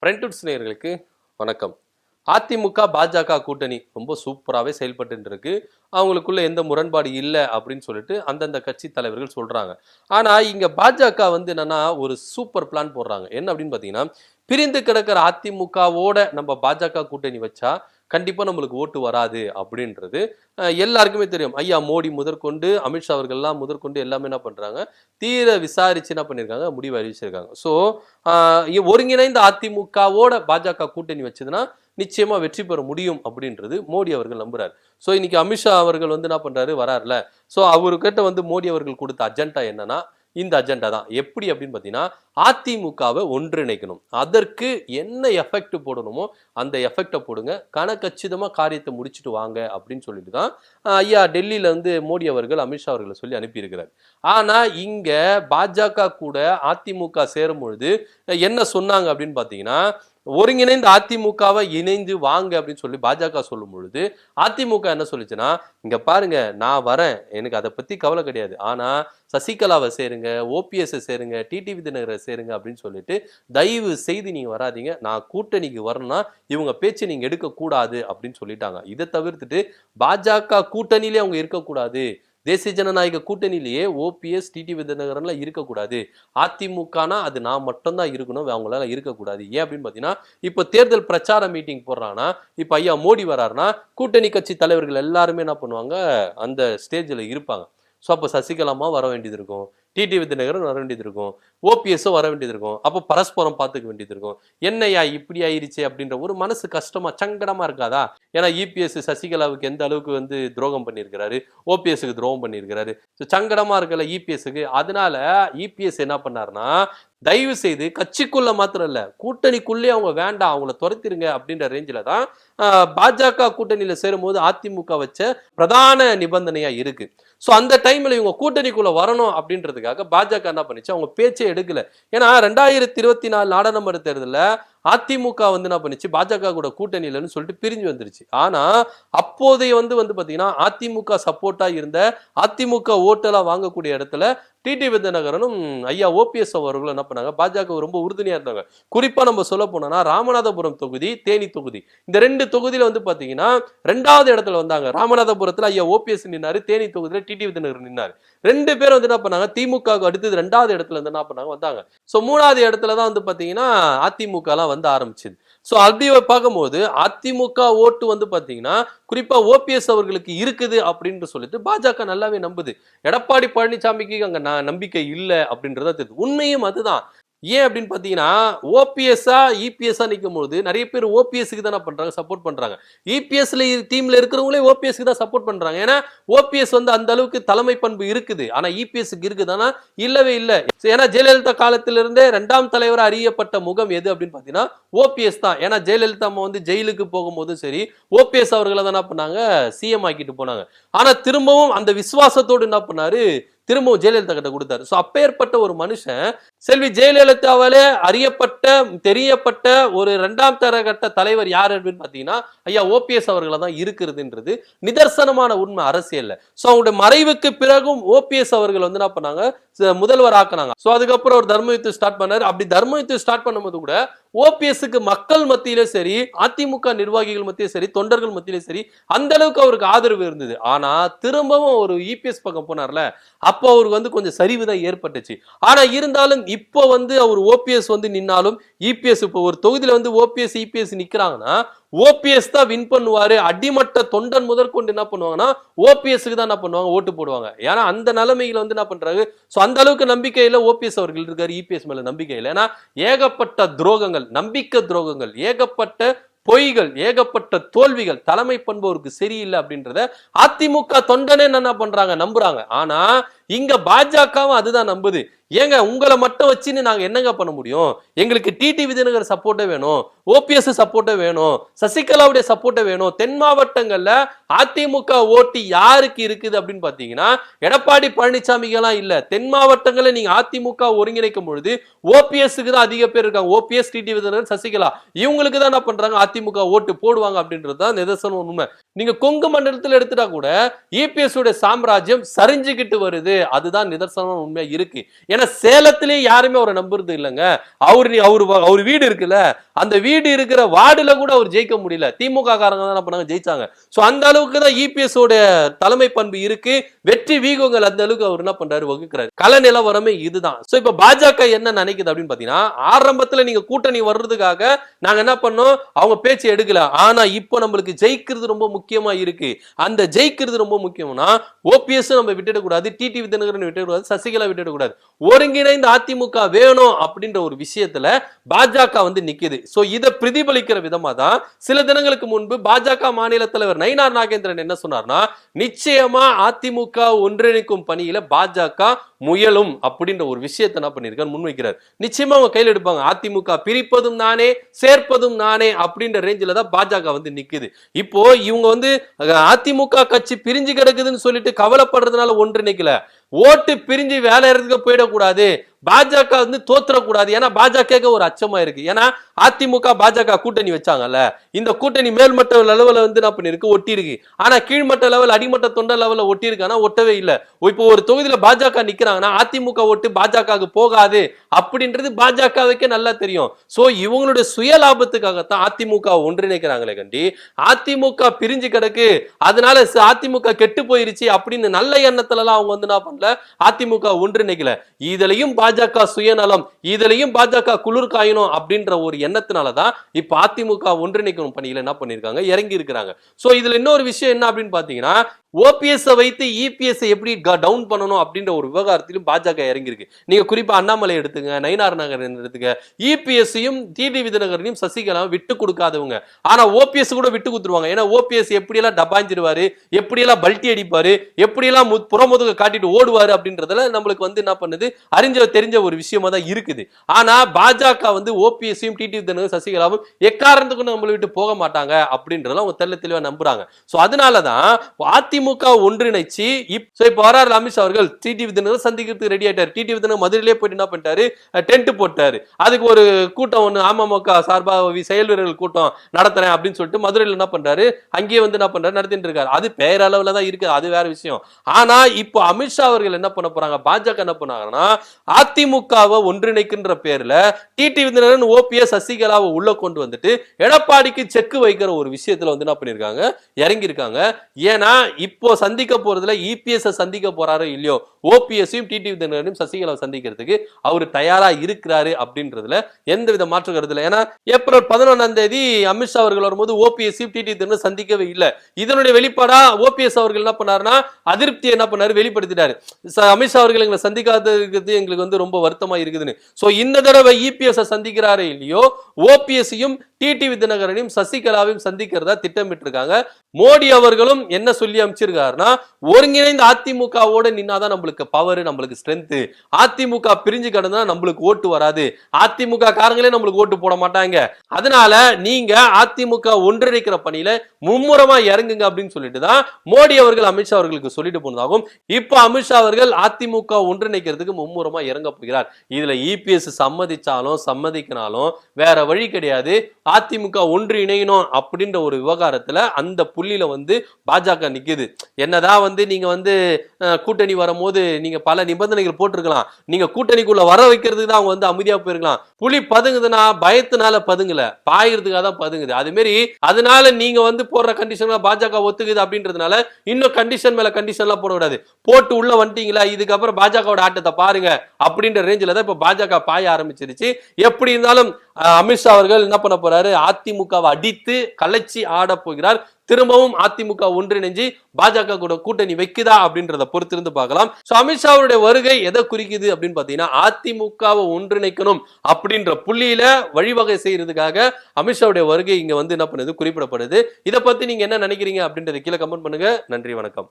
பிரெண்ட்வுட்ஸ் நேயர்களுக்கு வணக்கம். அதிமுக பாஜக கூட்டணி ரொம்ப சூப்பராகவே செயல்பட்டு இருக்கு. அவங்களுக்குள்ள எந்த முரண்பாடு இல்லை அப்படின்னு சொல்லிட்டு அந்தந்த கட்சி தலைவர்கள் சொல்றாங்க. ஆனா இங்க பாஜக என்னன்னா ஒரு சூப்பர் பிளான் போடுறாங்க. என்ன அப்படின்னு பாத்தீங்கன்னா, பிரிந்து கிடக்கிற அதிமுகவோட நம்ம பாஜக கூட்டணி வச்சா கண்டிப்பா நம்மளுக்கு ஓட்டு வராது அப்படின்றது எல்லாருக்குமே தெரியும். ஐயா மோடி முதற்கொண்டு அமித்ஷா அவர்கள்லாம் முதற்கொண்டு எல்லாமே என்ன பண்றாங்க, தீர விசாரிச்சு என்ன பண்ணிருக்காங்க, முடிவு அறிவிச்சிருக்காங்க. ஸோ ஒருங்கிணைந்த அதிமுகவோட பாஜக கூட்டணி வச்சதுன்னா நிச்சயமா வெற்றி பெற முடியும் அப்படின்றது மோடி அவர்கள் நம்புறாரு. ஸோ இன்னைக்கு அமித்ஷா அவர்கள் என்ன பண்றாரு, வராருல. ஸோ அவர்கிட்ட மோடி அவர்கள் கொடுத்த அஜெண்டா என்னன்னா, இந்த அஜெண்டா தான். எப்படி அப்படின்னு பார்த்தீங்கன்னா, அதிமுகவை ஒன்றிணைக்கணும். அதற்கு என்ன எஃபெக்ட் போடணுமோ அந்த எஃபெக்டை போடுங்க, கணக்கச்சிதமா காரியத்தை முடிச்சுட்டு வாங்க அப்படின்னு சொல்லிட்டு தான் ஐயா டெல்லியில மோடி அவர்கள் அமித்ஷா அவர்களை சொல்லி அனுப்பியிருக்கிறார். ஆனா இங்க பாஜக கூட அதிமுக சேரும் பொழுது என்ன சொன்னாங்க அப்படின்னு பார்த்தீங்கன்னா, ஒருங்கிணைந்த அதிமுகவை இணைந்து வாங்க அப்படின்னு சொல்லி பாஜக சொல்லும் பொழுது அதிமுக என்ன சொல்லுச்சுன்னா, இங்க பாருங்க நான் வரேன், எனக்கு அதை பத்தி கவலை கிடையாது, ஆனா சசிகலாவை சேருங்க, ஓபிஎஸ் சேருங்க, டிடிவி தினகரை சேருங்க அப்படின்னு சொல்லிட்டு தயவு செய்து நீங்க வராதீங்க, நான் கூட்டணிக்கு வரணும்னா இவங்க பேச்சு நீங்க எடுக்க கூடாது அப்படின்னு சொல்லிட்டாங்க. இதை தவிர்த்துட்டு பாஜக கூட்டணியிலே அவங்க இருக்கக்கூடாது, தேசிய ஜனநாயக கூட்டணியிலேயே ஓபிஎஸ் டிடிவி தினகரன்லாம் இருக்கக்கூடாது, அதிமுகனா அது நான் மட்டும்தான் இருக்கணும், அவங்களால இருக்கக்கூடாது. ஏன் அப்படின்னு பார்த்தீங்கன்னா, இப்போ தேர்தல் பிரச்சார மீட்டிங் போடுறாங்கன்னா, இப்போ ஐயா மோடி வராருன்னா கூட்டணி கட்சி தலைவர்கள் எல்லாருமே என்ன பண்ணுவாங்க, அந்த ஸ்டேஜில் இருப்பாங்க. ஸோ அப்போ சசிகலாமா வர வேண்டியது இருக்கும், டிடிவி தினகரன் வர வேண்டியது இருக்கும், ஓபிஎஸும் வர வேண்டியது இருக்கும், அப்போ பரஸ்பரம் பார்த்துக்க வேண்டியது இருக்கும். என்னையா இப்படி ஆயிருச்சு அப்படின்ற ஒரு மனசு கஷ்டமா சங்கடமா இருக்காதா? ஏன்னா இபிஎஸ் சசிகலாவுக்கு எந்த அளவுக்கு துரோகம் பண்ணியிருக்கிறாரு, ஓபிஎஸ்க்கு துரோகம் பண்ணியிருக்கிறாரு. ஸோ சங்கடமா இருக்கல இபிஎஸ்க்கு. அதனால இபிஎஸ் என்ன பண்ணாருன்னா, தயவு செய்து கட்சிக்குள்ள மாத்திரம் இல்ல கூட்டணிக்குள்ளே அவங்க வேண்டாம், அவங்கள துரத்திருங்க அப்படின்ற ரேஞ்சில தான் பாஜக கூட்டணியில சேரும்போது அதிமுக வச்ச பிரதான நிபந்தனையா இருக்கு. ஸோ அந்த டைம்ல இவங்க கூட்டணிக்குள்ள வரணும் அப்படின்றதுக்காக பாஜக என்ன பண்ணிச்சு, அவங்க பேச்சே எடுக்கல. ஏன்னா 2024 நாடாளுமன்ற தேர்தலில் அதிமுக என்ன பண்ணிச்சு, பாஜக கூட கூட்டணி இல்லைன்னு சொல்லிட்டு பிரிஞ்சு வந்துருச்சு. ஆனா அப்போதைய பாத்தீங்கன்னா அதிமுக சப்போர்ட்டா இருந்த அதிமுக ஓட்டெல்லாம் வாங்கக்கூடிய இடத்துல டிடிவி தினகரனும் ஐயா ஓபிஎஸ் அவர்களும் என்ன பண்ணாங்க, பாஜக ரொம்ப உறுதுணையா இருந்தாங்க. குறிப்பா நம்ம சொல்ல போனோம்னா ராமநாதபுரம் தொகுதி, தேனி தொகுதி, இந்த ரெண்டு தொகுதியில பாத்தீங்கன்னா 2வது இடத்துல வந்தாங்க. ராமநாதபுரத்துல ஐயா ஓபிஎஸ் நின்னாரு, தேனி தொகுதியில டிடிவி தினகரன் நின்னாரு. ரெண்டு பேரும் என்ன பண்ணாங்க, திமுக அடுத்தது 2வது இடத்துல என்ன பண்ணாங்க, வந்தாங்க. சோ 3வது இடத்துல தான் பாத்தீங்கன்னா அதிமுக எல்லாம் ஆரம்பிச்சது. சோ அப்படி பார்க்கும்போது அதிமுக ஓட்டு பாத்தீங்கன்னா குறிப்பா ஓபிஎஸ் அவர்களுக்கு இருக்குது அப்படின்னு சொல்லிட்டு பாஜக நல்லாவே நம்புது. எடப்பாடி பழனிசாமிக்கு அங்க நம்பிக்கை இல்லை அப்படின்றத தெரியுது. உண்மையும் அதுதான். ஏன் அப்படின்னு பாத்தீங்கன்னா, ஓபிஎஸ்ஆ இபிஎஸ்ஆ நிற்கும் போது நிறைய பேர் ஓபிஎஸ்க்கு தானே பண்றாங்க, சப்போர்ட் பண்றாங்க. இபிஎஸ்ல டீம்ல இருக்கிறவங்களே ஓபிஎஸ்க்கு தான் சப்போர்ட் பண்றாங்க. ஏன்னா ஓபிஎஸ் அந்த அளவுக்கு தலைமை பண்பு இருக்குது. ஆனா இபிஎஸ்க்கு இருக்குதானா, இல்லவே இல்லை. ஏன்னா ஜெயலலிதா காலத்திலிருந்தே 2ஆம் தலைவராக அறியப்பட்ட முகம் எது அப்படின்னு பாத்தீங்கன்னா ஓபிஎஸ் தான். ஏன்னா ஜெயலலிதா ஜெயிலுக்கு போகும்போதும் சரி ஓபிஎஸ் அவர்களை தான் என்ன பண்ணாங்க, சிஎம் ஆக்கிட்டு போனாங்க. ஆனா திரும்பவும் அந்த விசுவாசத்தோடு என்ன பண்ணாரு, திரும்பவும் ஜெயலலிதா கிட்ட கொடுத்தாரு. சோ அப்பேற்பட்ட ஒரு மனுஷன் செல்வி ஜெயலலிதாவாலே அறியப்பட்ட தெரியப்பட்ட ஒரு 2ஆம் தரகட்ட தலைவர் யார் அப்படின்னு பாத்தீங்கன்னா ஐயா ஓபிஎஸ் அவர்களை தான் இருக்கிறதுன்றது நிதர்சனமான உண்மை அரசியல்ல. சோ அவங்களுடைய மறைவுக்கு பிறகும் ஓபிஎஸ் அவர்கள் என்ன பண்ணாங்க, முதல்வர் ஆக்குனாங்க. சோ அதுக்கப்புறம் ஒரு தர்ம யுத்தம் ஸ்டார்ட் பண்ணாரு. அப்படி தர்ம யுத்தம் ஸ்டார்ட் பண்ணும்போது கூட ஓபிஎஸ்க்கு மக்கள் மத்தியிலே சரி, அதிமுக நிர்வாகிகள் மத்தியிலே சரி, தொண்டர்கள் மத்தியிலே சரி அந்த அளவுக்கு அவருக்கு ஆதரவு இருந்தது. ஆனா திரும்பவும் ஒரு இபிஎஸ் பக்கம் போனார்ல, அப்போ அவருக்கு கொஞ்சம் சரிவு தான் ஏற்பட்டுச்சு. ஆனா இருந்தாலும் இப்போ அவர் ஓபிஎஸ் நின்னாலும் இபிஎஸ் இப்போ ஒரு தொகுதியில ஓபிஎஸ் இபிஎஸ் நிக்கிறாங்கன்னா ஓபிஎஸ் தான் வின் பண்ணுவாரு. அடிமட்ட தொண்டன் முதற்கொண்டு என்ன பண்ணுவாங்கன்னா ஓபிஎஸ்க்கு தான் என்ன பண்ணுவாங்க, ஓட்டு போடுவாங்க. ஏன்னா அந்த நிலைமையில என்ன பண்றாரு, சோ அந்த அளவுக்கு நம்பிக்கையில ஓபிஎஸ் அவர்கள் இருக்காரு, இபிஎஸ் மேல நம்பிக்கை இல்லை. ஏன்னா ஏகப்பட்ட துரோகங்கள், நம்பிக்கை துரோகங்கள், ஏகப்பட்ட பொய்கள், ஏகப்பட்ட தோல்விகள், தலைமை பண்பு அவருக்கு சரியில்லை அப்படின்றத அதிமுக தொண்டனே என்ன பண்றாங்க, நம்புறாங்க. ஆனா இங்க பாஜகவும் அதுதான் நம்புது. ஏங்க உங்களை மட்டும் வச்சுன்னு நாங்க என்னங்க பண்ண முடியும், எங்களுக்கு டிடிவி தினகரன் சப்போர்ட்டே வேணும், ஓபிஎஸ் சப்போர்ட்டே வேணும், சசிகலாவுடைய சப்போர்ட்டே வேணும். தென் மாவட்டங்கள்ல அதிமுக ஓட்டு யாருக்கு இருக்குது அப்படின்னு பாத்தீங்கன்னா எடப்பாடி பழனிசாமிக்கு எல்லாம் இல்ல. தென் மாவட்டங்கள்ல நீங்க அதிமுக ஒருங்கிணைக்கும் பொழுது ஓபிஎஸ்க்கு தான் அதிக பேர் இருக்காங்க. ஓபிஎஸ், டிடிவி தினகரன், சசிகலா இவங்களுக்கு தான் என்ன பண்றாங்க, அதிமுக ஓட்டு போடுவாங்க அப்படின்றது தான் நிதர்சனம் உண்மை. நீங்க கொங்கு மண்டலத்தில் எடுத்துட்டா கூட இபிஎஸ் உடைய சாம்ராஜ்யம் சரிஞ்சுக்கிட்டு வருது, அதுதான் நிதர்சனமான உண்மையா இருக்கு. ஏன்னா சேலத்திலேயே யாருமே அவரை நம்புறது இல்லைங்க. அவர் வீடு இருக்குல்ல, அந்த வீடு இருக்கிற வார்டுல கூட அவர் ஜெயிக்க முடியல. திமுக காரங்க தான் பண்ணாங்க, ஜெயிச்சாங்க. சோ அந்த அளவுக்கு தான் இபிஎஸ் ஓட தலைமை பண்பு இருக்கு. வெற்றி வீகங்கள் அந்த அளவுக்கு அவர் என்ன பண்றாரு, வகுக்கிறாரு. கள நிலவரமே இதுதான். சோ இப்ப பாஜக என்ன நினைக்குது அப்படின்னு பாத்தீங்கன்னா, ஆரம்பத்துல நீங்க கூட்டணி வர்றதுக்காக நாங்க என்ன பண்ணோம், அவங்க பேச்சு எடுக்கல. ஆனா இப்போ நம்மளுக்கு ஜெயிக்கிறது ரொம்ப முக்கியமா இருக்கு. அந்த ஜெயிக்கிறது ரொம்ப முக்கியம்னா ஓபிஎஸ் நம்ம விட்டுடக்கூடாது, டிடிவி தினகரன் விட்டுடக்கூடாது, சசிகலா விட்டுடக்கூடாது. ஒருங்கிணைந்த அதிமுக வேணும் அப்படின்ற ஒரு விஷயத்துல பாஜக வந்து நிக்குது. சோ இத பிரதிபலிக்கிற விதமா தான் சில தினங்களுக்கு முன்பு பாஜக மாநில தலைவர் நயினார் நாகேந்திரன் என்ன சொன்னார்னா, நிச்சயமா அதிமுக ஒன்றிணைக்கும் பணியில பாஜக முயலும் அப்படின்ற ஒரு விஷயத்தை என்ன பண்ணிருக்காரு, முன்வைக்கிறார். நிச்சயமா அவங்க கையில் எடுப்பாங்க. அதிமுக பிரிப்பதும் நானே, சேர்ப்பதும் நானே அப்படின்ற ரேஞ்சில தான் பாஜக வந்து நிக்குது. இப்போ இவங்க வந்து அதிமுக கட்சி பிரிஞ்சு கிடக்குதுன்னு சொல்லிட்டு கவலைப்படுறதுனால ஒன்றிணைக்கல. ஓட்டு பிரிஞ்சு வேலை இடத்துக்கு போயிடக்கூடாது, பாஜக வந்து தோத்துறக்கூடாது. ஏன்னா பாஜக ஒரு அச்சமா இருக்கு. ஏன்னா அதிமுக பாஜக கூட்டணி வச்சாங்கல்ல, இந்த கூட்டணி மேல்மட்ட லெவல்ல வந்து என்ன பண்ணிருக்கு, ஒட்டி இருக்கு. ஆனா கீழ்மட்ட லெவல், அடிமட்ட தொண்டை லெவல்ல ஒட்டி இருக்கானா, ஒட்டவே இல்லை. இப்போ ஒரு தொகுதியில பாஜக நிக்கிறாங்கன்னா அதிமுக ஓட்டு பாஜக போகாது அப்படின்றது பாஜகவுக்கே நல்லா தெரியும். சோ இவங்களுடைய சுய லாபத்துக்காகத்தான் அதிமுக ஒன்றிணைக்கிறாங்களே கண்டி, அதிமுக பிரிஞ்சு கிடக்கு, அதனால அதிமுக கெட்டு போயிருச்சு அப்படின்னு நல்ல எண்ணத்துல எல்லாம் அவங்க வந்து என்ன பண்ணல, அதிமுக ஒன்றிணைக்கல. இதுலயும் பாஜக சுயநலம், இதுலயும் பாஜக குளிர் காயணும் அப்படின்ற ஒரு எண்ணத்தினாலதான் இப்ப அதிமுக ஒன்றிணைக்கும் பணியில என்ன பண்ணிருக்காங்க, இறங்கி இருக்கிறாங்க. சோ இதுல இன்னொரு விஷயம் என்ன அப்படின்னு பாத்தீங்கன்னா, ஓபிஎஸ் வைத்து இபிஎஸ் எப்படி டவுன் பண்ணணும் அப்படின்ற ஒரு விவகாரத்திலும் பாஜக இறங்கி இருக்கு. நீங்க குறிப்பா அண்ணாமலை எடுத்துங்க, நயினார் நாகேந்திரன் எடுத்துங்க, இபிஎஸ்ஸையும் டிடிவி தினகரனையும் சசிகலாவும் விட்டு கொடுக்காதவங்க. ஆனா ஓபிஎஸ் கூட விட்டு கொடுத்துருவாங்க. ஏன்னா ஓபிஎஸ் எப்படியெல்லாம் டபாஞ்சிருவாரு, எப்படியெல்லாம் பல்ட்டி அடிப்பாரு, எப்படியெல்லாம் புறமுதுக காட்டிட்டு ஓடுவாரு அப்படின்றதுல நம்மளுக்கு வந்து என்ன பண்ணுது, தெரிஞ்ச ஒரு விஷயமா தான் இருக்குது. ஆனா பாஜக வந்து ஓபிஎஸ்ஸையும் டிடிவி தினகரன் சசிகலாவும் எக்காரணத்துக்கும் நம்மளை விட்டு போக மாட்டாங்க அப்படின்றத அவங்க தெல்ல தெளிவா நம்புறாங்க. சோ அதனாலதான் அதிமுக ஒன்றிணைச்சு இப்ப வராரு அமித்ஷா அவர்கள் டிடிவி தினகரன் சந்திக்கிறதுக்கு ரெடி ஆயிட்டாரு. டிடிவி தினகரன் மதுரையிலே போயிட்டு என்ன பண்ணிட்டாரு, டென்ட் போட்டாரு. அதுக்கு ஒரு கூட்டம் ஒண்ணு அமமுக சார்பா செயல் வீரர்கள் கூட்டம் நடத்துறேன் அப்படின்னு சொல்லிட்டு மதுரையில் என்ன பண்றாரு, அங்கேயே வந்து என்ன பண்றாரு, நடத்திட்டு இருக்காரு. அது பேரளவுல தான் இருக்கு, அது வேற விஷயம். ஆனா இப்போ அமித்ஷா அவர்கள் என்ன பண்ண போறாங்க, பாஜக என்ன பண்ணாங்கன்னா, அதிமுகவை ஒன்றிணைக்கின்ற பேர்ல டிடிவி தினகரன் ஓபிஎஸ் சசிகலாவை உள்ள கொண்டு வந்துட்டு எடப்பாடிக்கு செக் வைக்கிற ஒரு விஷயத்துல வந்து என்ன பண்ணிருக்காங்க, இறங்கி இருக்காங்க. ஏன்னா இப்போ சந்திக்க போறதுல இபிஎஸ் சந்திக்க போறாரோ இல்லையோ, ஓபிஎஸ்ஸையும் டிடிவி தினகரனையும் சசிகலாவை சந்திக்கிறதுக்கு அவர் தயாரா இருக்கிறாரு அப்படின்றதுல எந்தவித மாற்று கருத்து இல்லை. ஏன்னா ஏப்ரல் 11 அமித்ஷா அவர்கள் வரும்போது ஓபிஎஸ்ஸையும் டிடிவி தினகரன் சந்திக்கவே இல்லை. இதனுடைய வெளிப்பாடா ஓபிஎஸ் அவர்கள் என்ன பண்ணாருன்னா, அதிருப்தி என்ன பண்ணாரு, வெளிப்படுத்திட்டாரு. அமித்ஷா அவர்கள் எங்களை சந்திக்காதது எங்களுக்கு வந்து ரொம்ப வருத்தமா இருக்குதுன்னு. சோ இந்த தடவை இபிஎஸ் சந்திக்கிறாரே இல்லையோ, ஓபிஎஸ்ஸையும் டிடிவி தினகரனையும் சசிகலாவையும் சந்திக்கிறதா திட்டமிட்டு இருக்காங்க. மோடி அவர்களும் என்ன சொல்லி அமைச்சிருக்காருன்னா, ஒருங்கிணைந்த அதிமுகவோட நின்னாதான் நம்மளுக்கு பவர், நம்மளுக்கு ஸ்ட்ரென்த். அதிமுக பிரிஞ்சு கிடந்தா நம்மளுக்கு ஓட்டு வராது, அதிமுக காரங்களே நம்மளுக்கு ஓட்டு போட மாட்டாங்க. அதனால நீங்க அதிமுக ஒன்றிணைக்கிற பணியில மும்முரமா இறங்குங்க அப்படின்னு சொல்லிட்டு தான் மோடி அவர்கள் அமித்ஷா அவர்களுக்கு சொல்லிட்டு போனதாகும். இப்ப அமித்ஷா அவர்கள் அதிமுக ஒன்றிணைக்கிறதுக்கு மும்முரமா இறங்க போகிறார். இதுல இபிஎஸ் சம்மதிச்சாலும் சம்மதிக்கினாலும் வேற வழி கிடையாது. அதிமுக ஒன்று இணையணும் அப்படின்ற ஒரு விவகாரத்துல அந்த புள்ளியில வந்து பாஜக நிக்குது. என்னதான் வந்து நீங்க வந்து கூட்டணி வரும்போது நீங்க பல நிபந்தனைகள் போட்டிருக்கலாம், நீங்க கூட்டணிக்குள்ள வர வைக்கிறதுக்கு தான் அவங்க வந்து அமைதியா போயிருக்கலாம். புலி பதுங்குதுன்னா பயத்தினால பதுங்கல, பாயிறதுக்காக தான் பதுங்குது. அது மாதிரி அதனால நீங்க வந்து போடுற கண்டிஷன் பாஜக ஒத்துக்குது அப்படின்றதுனால இன்னும் கண்டிஷன் மேல கண்டிஷன் எல்லாம் போடக்கூடாது. போட்டு உள்ள வந்துட்டீங்களா, இதுக்கப்புறம் பாஜகவோட ஆட்டத்தை பாருங்க அப்படின்ற ரேஞ்சில தான் இப்ப பாஜக பாய ஆரம்பிச்சிருச்சு. எப்படி இருந்தாலும் அமித்ஷா அவர்கள் என்ன பண்ண போறாரு, அதிமுகவை அடித்து கலைச்சி ஆட போகிறார். திரும்பவும் அதிமுக ஒன்றிணைஞ்சு பாஜக கூட கூட்டணி வைக்குதா அப்படின்றத பொறுத்திருந்து பார்க்கலாம். அமித்ஷாவுடைய வருகை எதை குறிக்குது அப்படின்னு பாத்தீங்கன்னா, அதிமுகவை ஒன்றிணைக்கணும் அப்படின்ற புள்ளியில வழிவகை செய்யறதுக்காக அமித்ஷாவுடைய வருகை இங்க வந்து என்ன பண்ணுது, குறிப்பிடப்படுது. இதை பத்தி நீங்க என்ன நினைக்கிறீங்க அப்படின்றத கீழே கமெண்ட் பண்ணுங்க. நன்றி, வணக்கம்.